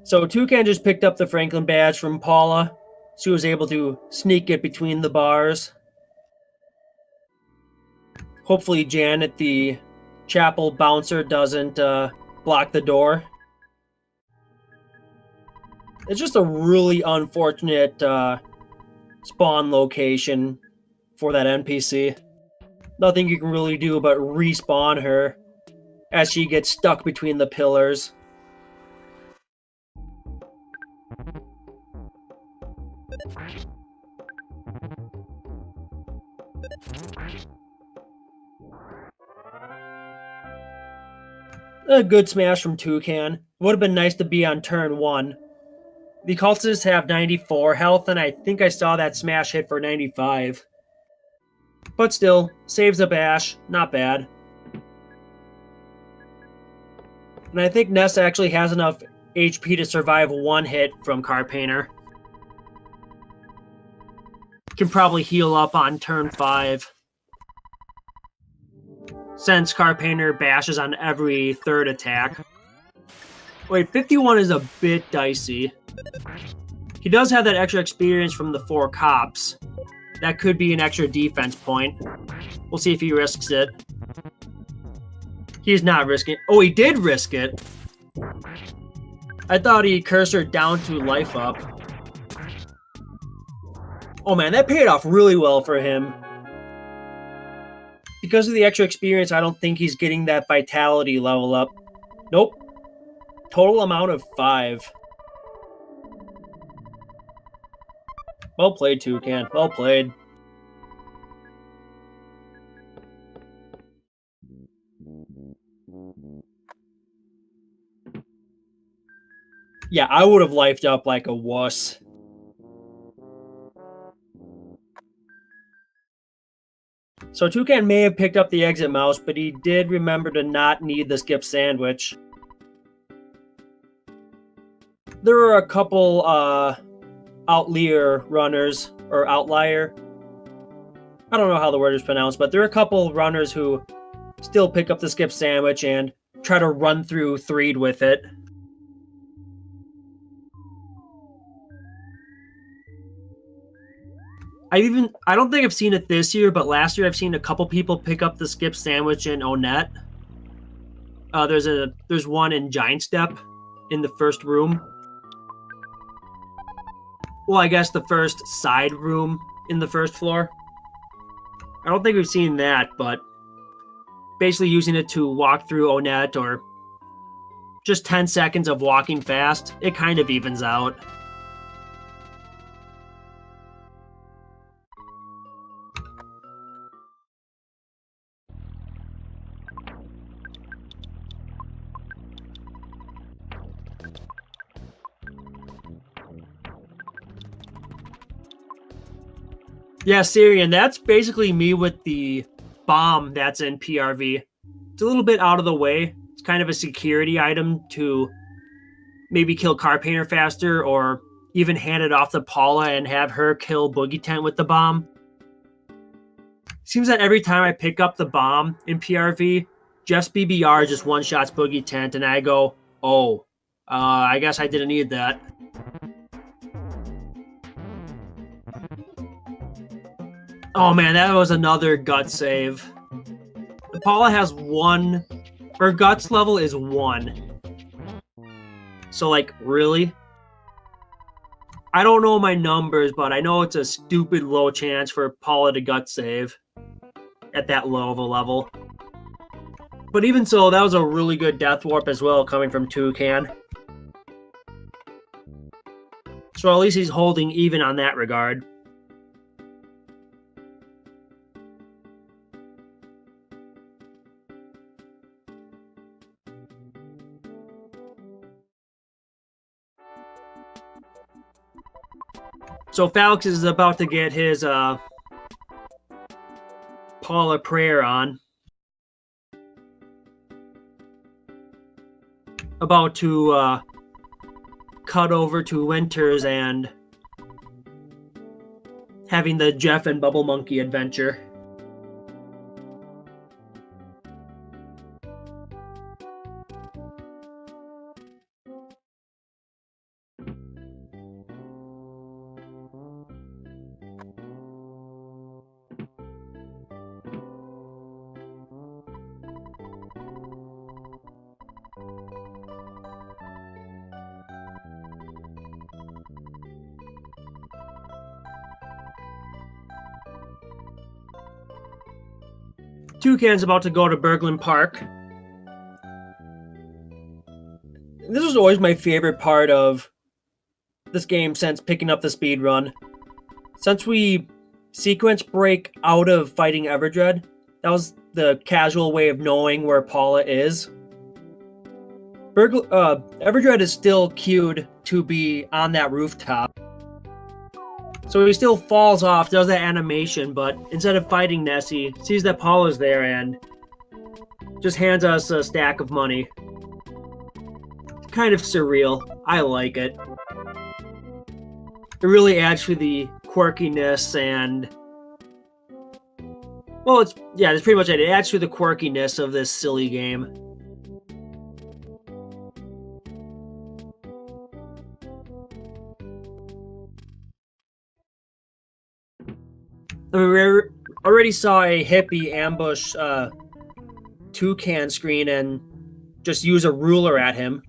So Toucan just picked up the Franklin badge from Paula. She was able to sneak it between the bars. Hopefully Janet, the chapel bouncer, doesn't block the door. It's just a really unfortunate spawn location for that NPC. Nothing you can really do but respawn her as she gets stuck between the pillars. A good smash from Toucan. Would have been nice to be on turn 1. The cultists have 94 health, and I think I saw that smash hit for 95. But still, saves a bash. Not bad. And I think Ness actually has enough HP to survive one hit from Carpainter. Can probably heal up on turn 5. Since Carpainter bashes on every third attack. Wait, 51 is a bit dicey. He does have that extra experience from the 4 cops. That could be an extra defense point. We'll see if he risks it. He's not risking it. Oh, he did risk it. I thought he cursored down to life up. Oh man, that paid off really well for him. Because of the extra experience, I don't think he's getting that vitality level up. Nope. Total amount of 5. Well played, Toucan. Well played. Yeah, I would have lifed up like a wuss. So Toucan may have picked up the exit mouse, but he did remember to not need the skip sandwich. There are a couple outlier runners, or outlier. I don't know how the word is pronounced, but there are a couple runners who still pick up the skip sandwich and try to run through 3'd with it. I don't think I've seen it this year, but last year I've seen a couple people pick up the skip sandwich in Onet. There's one in Giant Step in the first room. Well, I guess the first side room in the first floor. I don't think we've seen that, but basically using it to walk through Onet or just 10 seconds of walking fast, it kind of evens out. Yeah, Syrian, that's basically me with the bomb that's in PRV. It's a little bit out of the way. It's kind of a security item to maybe kill Car Painter faster, or even hand it off to Paula and have her kill Boogie Tent with the bomb. Seems that every time I pick up the bomb in PRV, Jeff's BBR just one-shots Boogie Tent, and I go, oh, I guess I didn't need that. Oh man, that was another gut save. Paula has 1. Her guts level is 1. So, like, really? I don't know my numbers, but I know it's a stupid low chance for Paula to gut save at that low of a level. But even so, that was a really good death warp as well, coming from Toucan. So at least he's holding even on that regard. So Falexxx is about to get his Paula prayer on. About to cut over to Winters and having the Jeff and Bubble Monkey adventure. Toucan's about to go to Berglund Park. This was always my favorite part of this game since picking up the speed run. Since we sequence break out of fighting Everdread, that was the casual way of knowing where Paula is. Everdread is still queued to be on that rooftop. So he still falls off, does that animation, but instead of fighting Nessie, sees that Paula's there and just hands us a stack of money. Kind of surreal. I like it. It really adds to the quirkiness and... well, that's pretty much it. It adds to the quirkiness of this silly game. We already saw a hippie ambush Toucan screen and just use a ruler at him.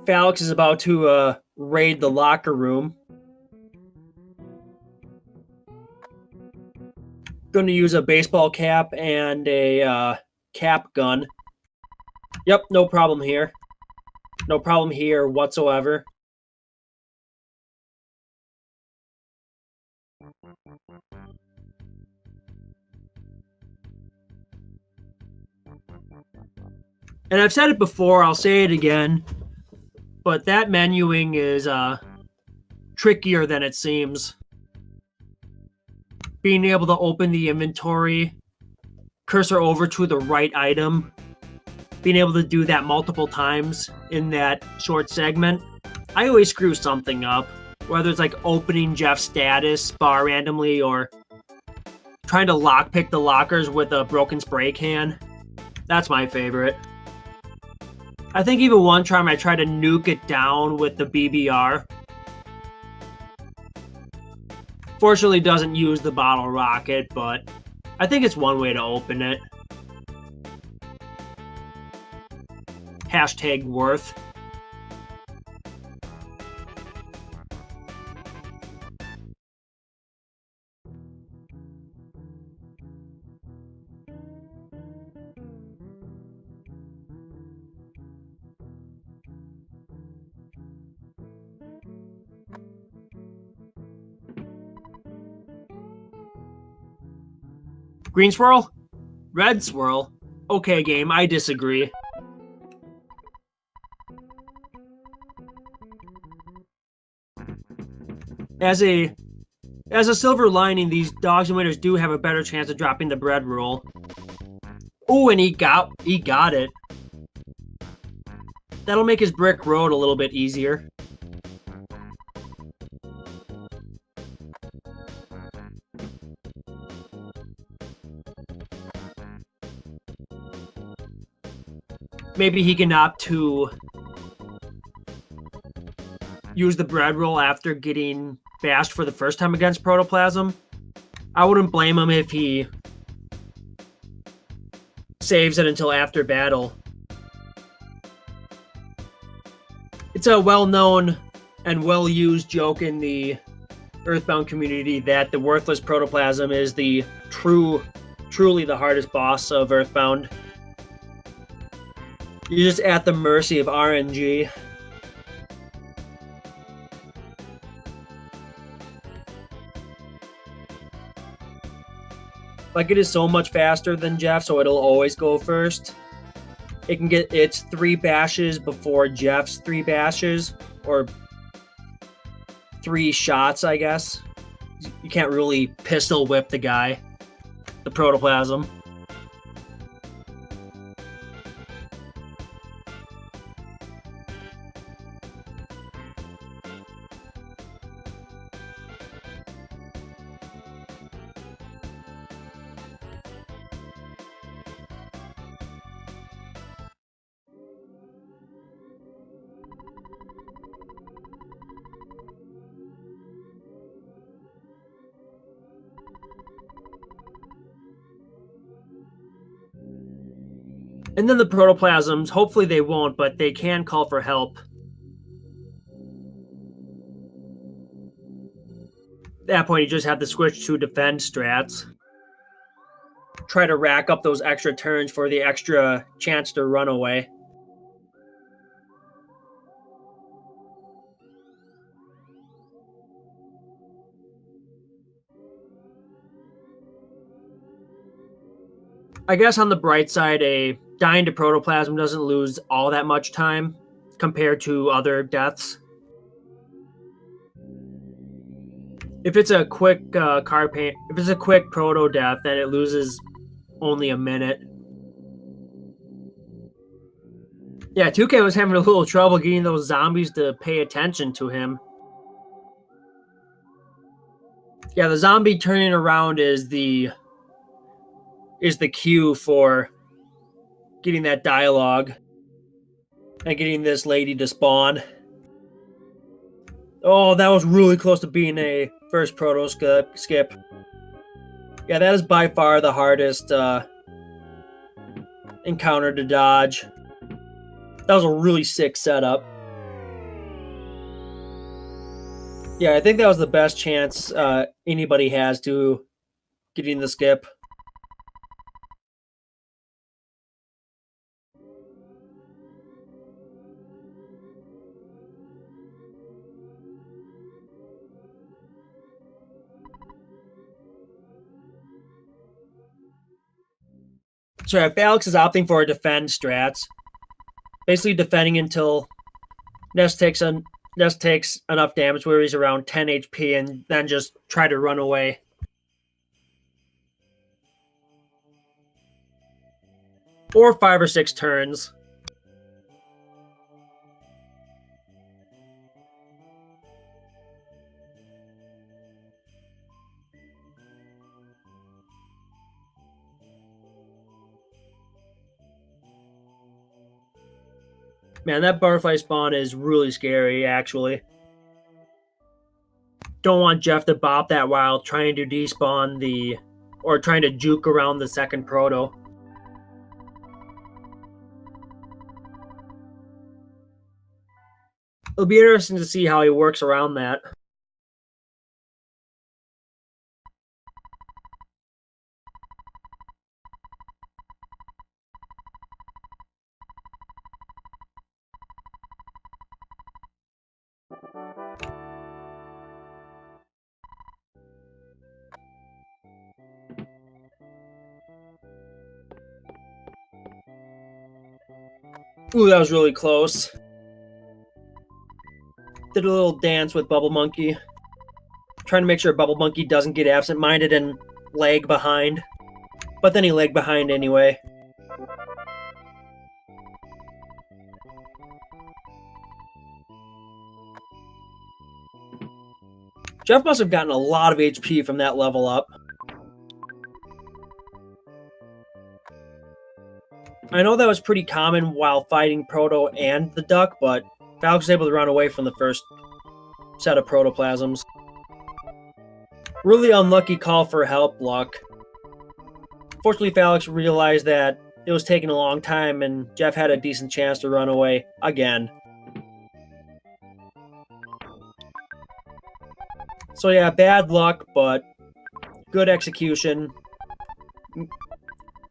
Falexxx is about to raid the locker room. Going to use a baseball cap and a cap gun. Yep, no problem here. No problem here whatsoever. And I've said it before, I'll say it again, but that menuing is trickier than it seems. Being able to open the inventory, cursor over to the right item, being able to do that multiple times in that short segment. I always screw something up, whether it's like opening Jeff's status bar randomly or trying to lockpick the lockers with a broken spray can. That's my favorite. I think even one time I tried to nuke it down with the BBR. Fortunately, doesn't use the bottle rocket, but I think it's one way to open it. Hashtag worth. Green swirl? Red swirl? Okay, game, I disagree. As a silver lining, these dogs and winners do have a better chance of dropping the bread roll. Oh, and he got it. That'll make his brick road a little bit easier. Maybe he can opt to use the bread roll after getting bashed for the first time against Protoplasm. I wouldn't blame him if he saves it until after battle. It's a well-known and well-used joke in the Earthbound community that the worthless Protoplasm is the truly the hardest boss of Earthbound. You're just at the mercy of RNG. Like, it is so much faster than Jeff, so it'll always go first. It can get its 3 bashes before Jeff's 3 bashes, or 3 shots, I guess. You can't really pistol whip the guy, the Protoplasm. And then the Protoplasms, hopefully they won't, but they can call for help. At that point, you just have to switch to defend strats. Try to rack up those extra turns for the extra chance to run away. I guess on the bright side, a dying to Protoplasm doesn't lose all that much time compared to other deaths. If it's a quick if it's a quick proto death, then it loses only a minute. Yeah, 2K was having a little trouble getting those zombies to pay attention to him. Yeah, the zombie turning around is the cue for getting that dialogue and getting this lady to spawn. Oh, that was really close to being a first proto skip. Yeah, that is by far the hardest encounter to dodge. That was a really sick setup. Yeah, I think that was the best chance anybody has to getting the skip. So yeah, Falexxx is opting for a defend strats. Basically defending until Nest takes enough damage where he's around 10 HP and then just try to run away. Or 5 or 6 turns. Man, that butterfly spawn is really scary, actually. Don't want Jeff to bop that while trying to despawn or trying to juke around the second proto. It'll be interesting to see how he works around that. Ooh, that was really close. Did a little dance with Bubble Monkey. Trying to make sure Bubble Monkey doesn't get absent-minded and lag behind. But then he lagged behind anyway. Jeff must have gotten a lot of HP from that level up. I know that was pretty common while fighting Proto and the Duck, but Falexxx was able to run away from the first set of protoplasms. Really unlucky call for help, Luck. Fortunately, Falexxx realized that it was taking a long time and Jeff had a decent chance to run away again. So yeah, bad luck, but good execution.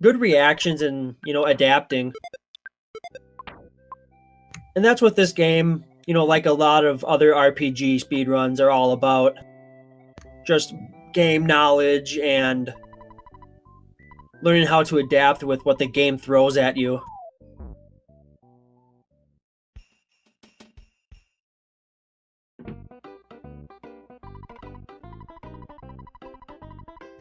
Good reactions and, adapting. And that's what this game, like a lot of other RPG speedruns are all about. Just game knowledge and learning how to adapt with what the game throws at you.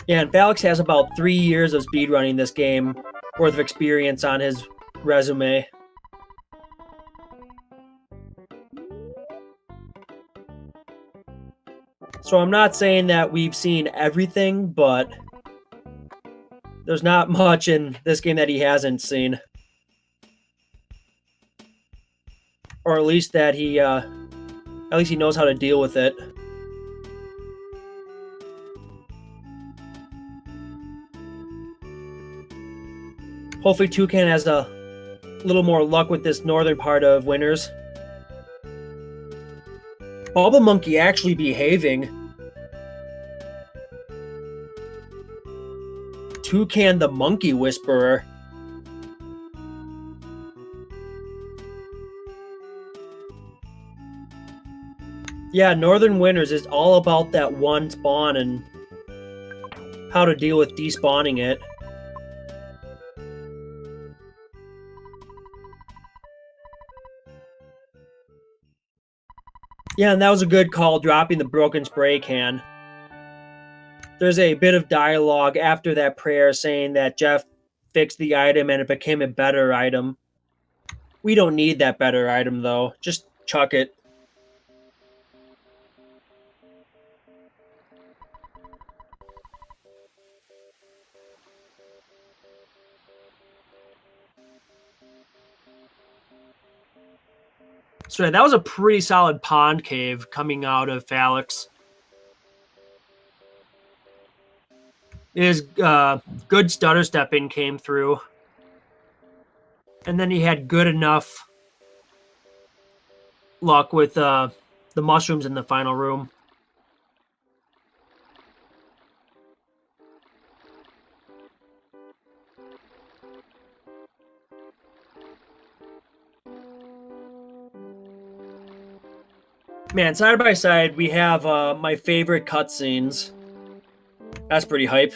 Yeah, and Falexxx has about 3 years of speedrunning this game worth of experience on his resume. So I'm not saying that we've seen everything, but there's not much in this game that he hasn't seen. Or at least that he knows how to deal with it. Hopefully Toucan has a little more luck with this northern part of Winters. Bubble Monkey actually behaving. Toucan the Monkey Whisperer. Yeah, Northern Winters is all about that one spawn and how to deal with despawning it. Yeah, and that was a good call, dropping the broken spray can. There's a bit of dialogue after that prayer saying that Jeff fixed the item and it became a better item. We don't need that better item, though. Just chuck it. So that was a pretty solid pond cave coming out of Falexxx. His good stutter stepping came through. And then he had good enough luck with the mushrooms in the final room. Man, side by side, we have my favorite cutscenes. That's pretty hype.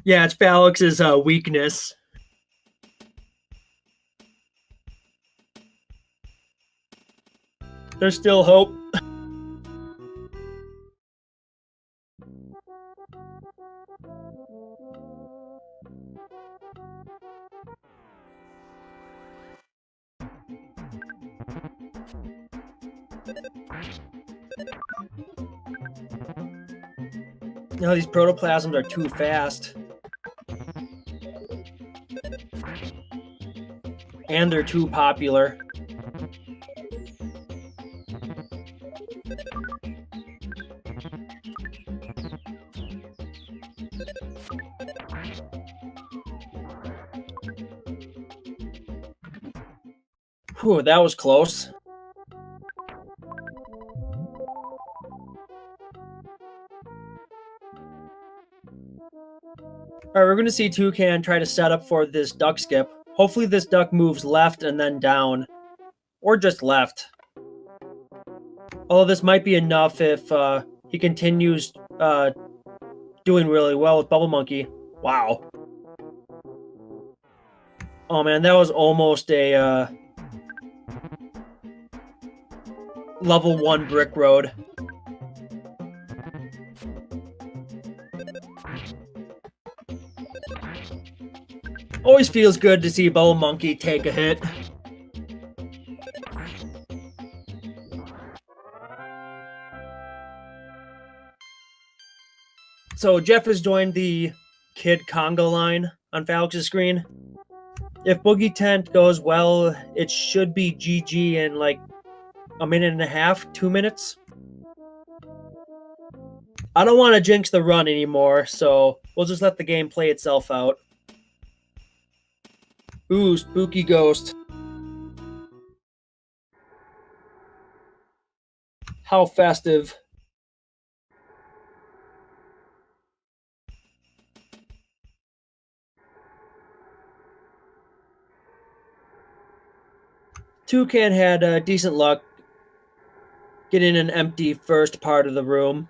Yeah, it's Falexx's weakness. There's still hope. No, these protoplasms are too fast. And they're too popular. Whew, that was close. Alright, we're going to see Toucan try to set up for this duck skip. Hopefully this duck moves left and then down. Or just left. Although this might be enough if he continues doing really well with Bubble Monkey. Wow. Oh man, that was almost a level 1 brick road. Always feels good to see Bubble Monkey take a hit. So Jeff has joined the Kid Conga line on Falexx's screen. If Boogie Tent goes well, it should be GG in like a minute and a half, 2 minutes. I don't want to jinx the run anymore, so we'll just let the game play itself out. Ooh, spooky ghost. How festive. Toucan had decent luck getting an empty first part of the room.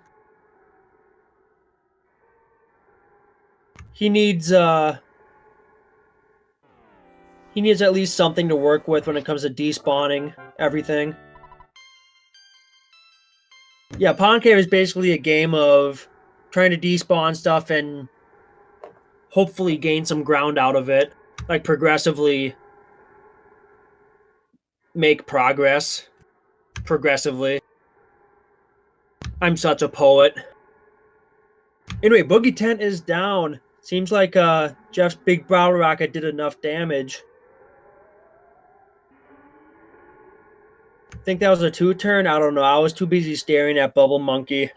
He needs at least something to work with when it comes to despawning everything. Yeah, Pond Cave is basically a game of trying to despawn stuff and hopefully gain some ground out of it. Like progressively make progress. Progressively. I'm such a poet. Anyway, Boogie Tent is down. Seems like Jeff's big bottle rocket did enough damage. Think that was a 2-turn? I don't know. I was too busy staring at Bubble Monkey.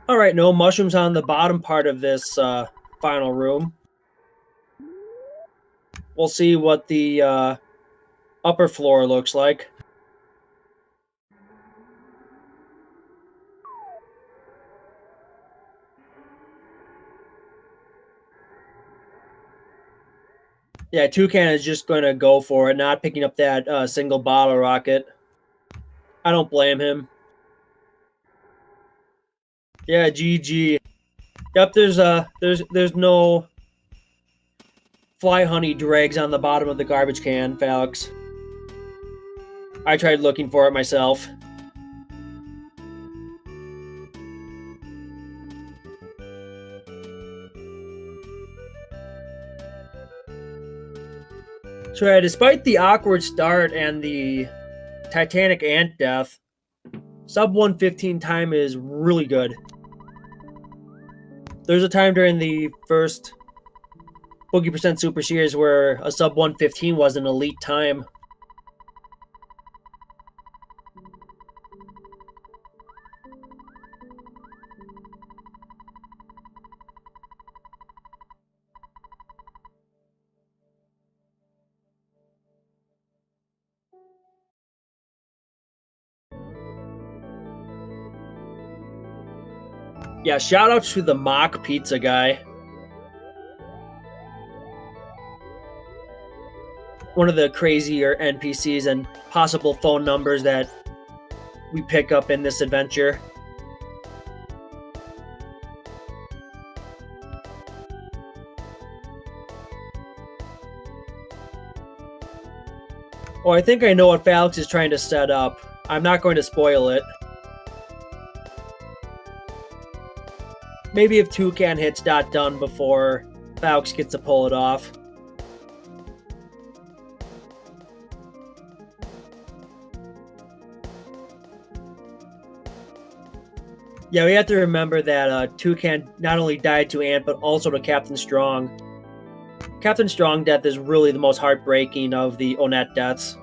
Alright, no mushrooms on the bottom part of this final room. We'll see what the upper floor looks like. Yeah, Toucan is just going to go for it, not picking up that single bottle rocket. I don't blame him. Yeah, GG. Yep, there's no fly honey dregs on the bottom of the garbage can, Falexx. I tried looking for it myself. So yeah, despite the awkward start and the Titanic ant death, sub 115 time is really good. There's a time during the first Boogie% Super Series where a sub 115 was an elite time. Yeah, shout out to the mock pizza guy. One of the crazier NPCs and possible phone numbers that we pick up in this adventure. Oh, I think I know what Falexx is trying to set up. I'm not going to spoil it. Maybe if Toucan hits .done before Falexx gets to pull it off. Yeah, we have to remember that Toucan not only died to Ant, but also to Captain Strong. Captain Strong death is really the most heartbreaking of the Onett deaths.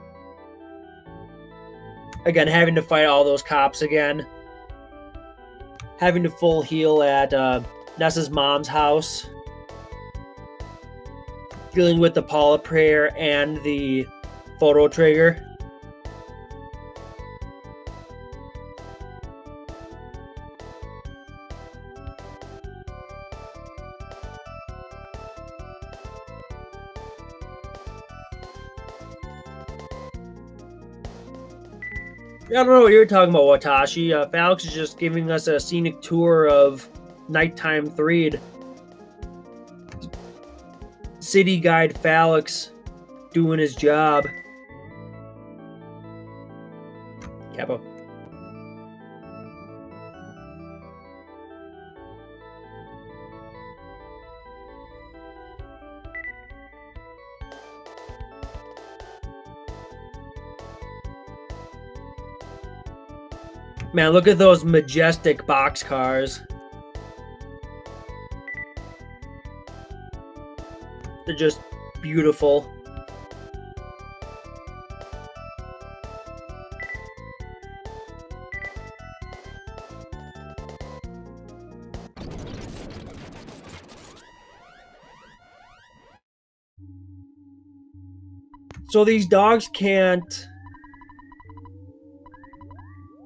Again, having to fight all those cops again. Having to full heal at Nessa's mom's house. Dealing with the Paula prayer and the photo trigger. I don't know what you're talking about, Watashi. Falexxx is just giving us a scenic tour of Nighttime Threed. City Guide Falexxx doing his job. Capo. Man, look at those majestic boxcars. They're just beautiful. So these dogs can't...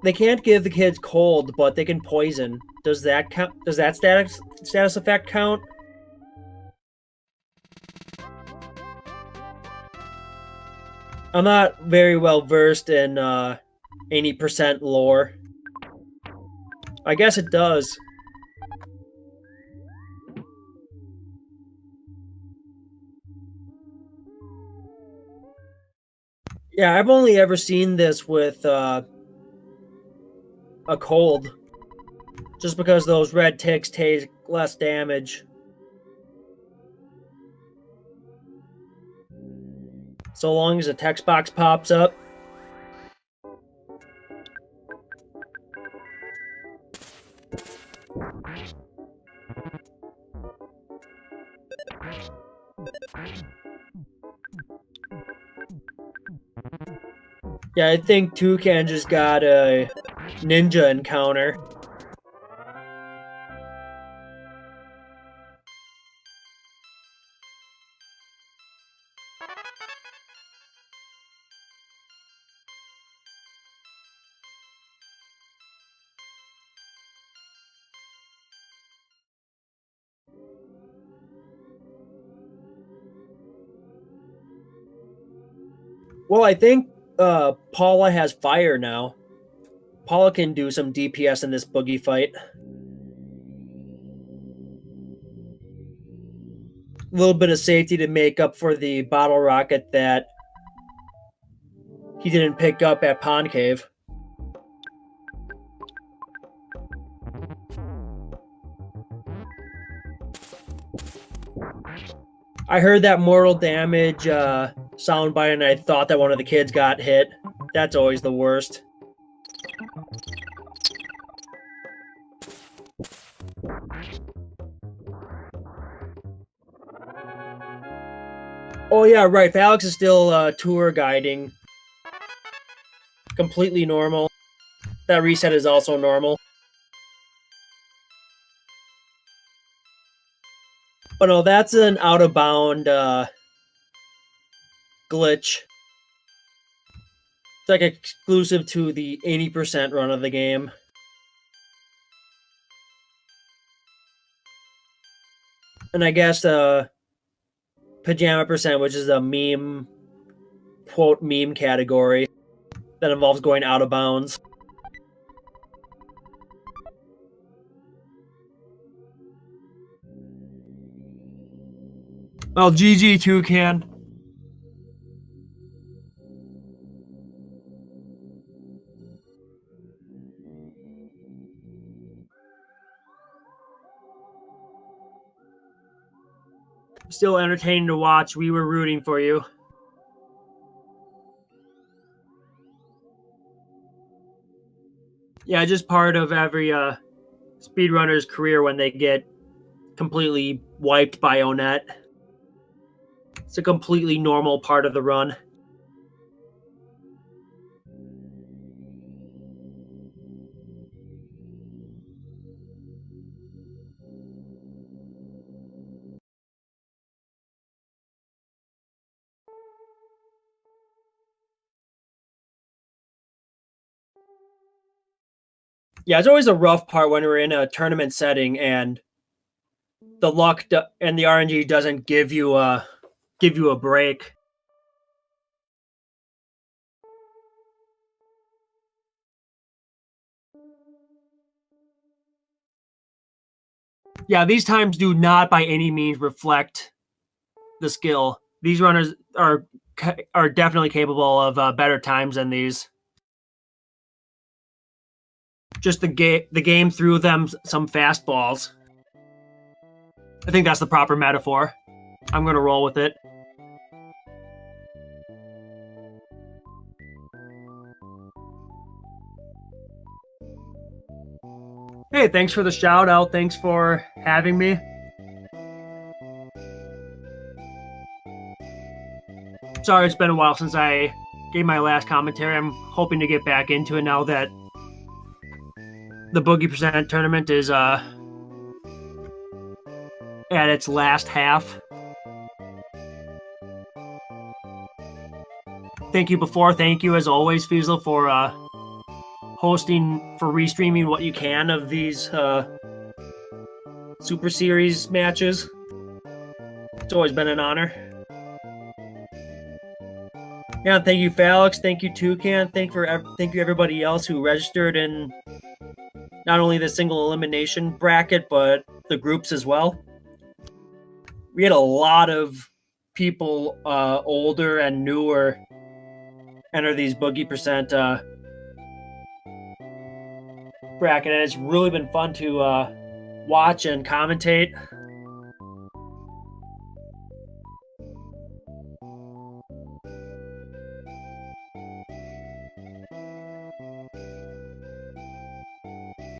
They can't give the kids cold, but they can poison. Does that count? Does that status effect count? I'm not very well versed in 80% lore. I guess it does. Yeah, I've only ever seen this with a cold. Just because those red ticks take less damage. So long as a text box pops up. Yeah, I think Toucan just got a ninja encounter. Well, I think Paula has fire now. Paula can do some DPS in this boogie fight. A little bit of safety to make up for the bottle rocket that he didn't pick up at Pond Cave. I heard that mortal damage soundbite and I thought that one of the kids got hit. That's always the worst. Oh yeah, right. Falexxx is still tour guiding. Completely normal. That reset is also normal. But no, that's an out-of-bound glitch. It's like exclusive to the 80% run of the game. And I guess Pajama Percent, which is a meme, quote, meme category that involves going out of bounds. Well, GG Toucan. Still entertaining to watch. We were rooting for you. Yeah, just part of every speedrunner's career when they get completely wiped by Onett. It's a completely normal part of the run. Yeah, it's always a rough part when we're in a tournament setting and the luck and the RNG doesn't give you a break. Yeah, these times do not by any means reflect the skill. These runners are definitely capable of better times than these. Just the game threw them some fastballs. I think that's the proper metaphor. I'm gonna roll with it. Hey, thanks for the shout out. Thanks for having me. Sorry, it's been a while since I gave my last commentary. I'm hoping to get back into it now that the Boogie tournament is at its last half. Thank you as always, Fiesel, for hosting, for restreaming what you can of these Super Series matches. It's always been an honor. Yeah, thank you, Falexxx. Thank you, Toucan. Thank you, everybody else who registered in not only the single elimination bracket, but the groups as well. We had a lot of people, older and newer, enter these Boogie bracket, and it's really been fun to watch and commentate.